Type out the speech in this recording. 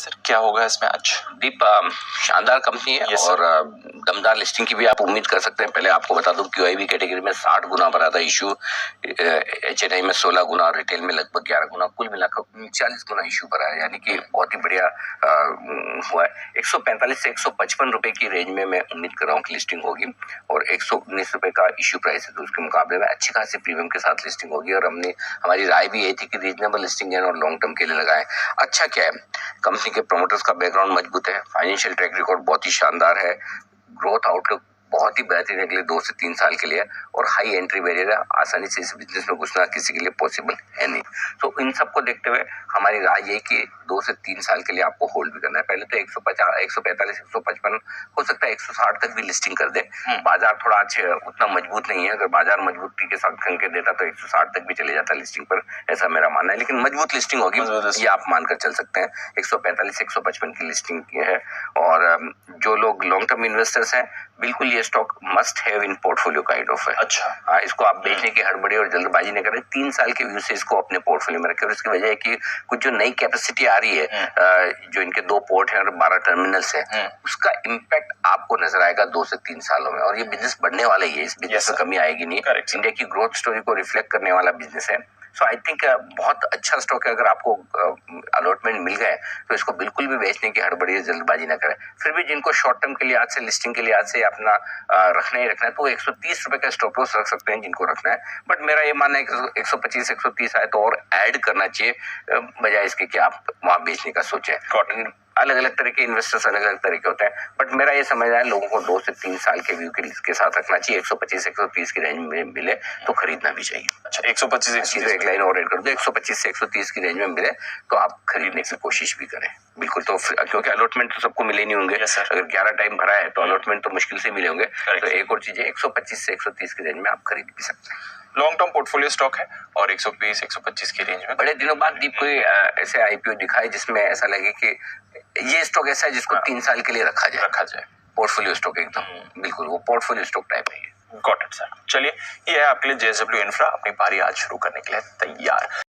Sir, क्या होगा इसमें आज? दीप शानदार कंपनी है Yes, और दमदार लिस्टिंग की भी आप उम्मीद कर सकते हैं। पहले आपको बता दूं QIB कैटेगरी में 60 गुना बढ़ा था इशू, HNI में 16 गुना और रिटेल में लगभग 11 गुना, कुल मिलाकर 39 गुना इशू बढ़ा है, यानी कि बहुत ही बढ़िया हुआ है। 145 से 155 रुपए की रेंज में मैं उम्मीद कर रहा हूँ कि लिस्टिंग होगी और 119 रुपए का इशू प्राइस है, तो उसके मुकाबले में अच्छी खासी प्रीमियम के साथ लिस्टिंग होगी। और हमारी राय भी यही थी कि रीजनेबल लिस्टिंग है और लॉन्ग टर्म के लिए लगाएं। अच्छा क्या है, कंपनी के प्रमोटर्स का बैकग्राउंड मजबूत है, फाइनेंशियल ट्रैक रिकॉर्ड बहुत ही शानदार है, ग्रोथ आउटलुक बहुत ही बेहतरीन है अगले 2 से 3 साल के लिए और हाई एंट्री बैरियर है, आसानी से इस बिजनेस में घुसना किसी के लिए पॉसिबल है नहीं। तो इन सबको देखते हुए हमारी राय ये कि 2 से 3 साल के लिए आपको होल्ड भी करना है। पहले तो 150, 145, 155, हो सकता है 160 तक भी लिस्टिंग कर दे। बाजार थोड़ा अच्छे उतना मजबूत नहीं है, अगर बाजार मजबूती के साथ खंके देता तो 160 तक भी चले जाता लिस्टिंग पर, ऐसा मेरा मानना है। लेकिन मजबूत लिस्टिंग होगी ये आप मानकर चल सकते हैं। 145 से 155 की लिस्टिंग की है और जो लोग लॉन्ग टर्म इन्वेस्टर्स हैं, बिल्कुल ये stock must have in portfolio kind of है। अच्छा, इसको आप बेचने की हड़बड़ी और जल्दबाजी न करें, 3 साल के व्यू से इसको अपने पोर्टफोलियो में रखें। और इसकी वजह है कि कुछ जो नई कैपेसिटी आ रही है, जो इनके 2 पोर्ट हैं और 12 टर्मिनल्स हैं, उसका इम्पैक्ट आपको नजर आएगा 2 से 3 सालों में। और ये बिजनेस बढ़ने वाला ही है, इस बिजनेस में कमी आएगी नहीं। इंडिया की ग्रोथ स्टोरी को रिफ्लेक्ट करने वाला बिजनेस है। सो आई थिंक बहुत अच्छा स्टॉक है। अगर आपको अलॉटमेंट मिल गए तो इसको बिल्कुल भी बेचने की हड़बड़ी या जल्दबाजी ना करें। फिर भी जिनको शॉर्ट टर्म के लिए आज से लिस्टिंग के लिए आज से अपना रखना ही रखना है, तो 130 रुपए का स्टॉप लॉस रख सकते हैं जिनको रखना है। बट मेरा ये मानना है कि 125 130 आए तो और ऐड करना चाहिए, बजाय इसके कि आप वहां बेचने का सोचें। अलग अलग तरह के इन्वेस्टर्स अलग अलग तरह के होते हैं, बट मेरा ये समझना है लोगों को 2 से 3 साल के व्यू के साथ रखना चाहिए। 125 130 की रेंज में मिले तो खरीदना भी चाहिए। अच्छा, 125 एक लाइन और ऐड कर दो, 125 से 130 की रेंज में मिले तो आप खरीदने की कोशिश भी करें। बिल्कुल, तो क्योंकि अलॉटमेंट तो सबको मिले नहीं होंगे। अगर 11 टाइम भरा है तो अलॉटमेंट तो मुश्किल से मिले होंगे। तो एक और चीज है, 125 से 130 की रेंज में आप खरीद भी सकते हैं। लॉन्ग टर्म पोर्टफोलियो स्टॉक है और 120 125 की रेंज में। बड़े दिनों बाद दीप कोई ऐसे IPO दिखाए जिसमें ऐसा लगे कि ये स्टॉक ऐसा है जिसको 3 साल के लिए रखा जाए। पोर्टफोलियो स्टॉक एकदम बिल्कुल वो पोर्टफोलियो स्टॉक टाइप है। Got it sir. चलिए, ये है आपके लिए JSW इंफ्रा, अपनी पारी आज शुरू करने के लिए तैयार।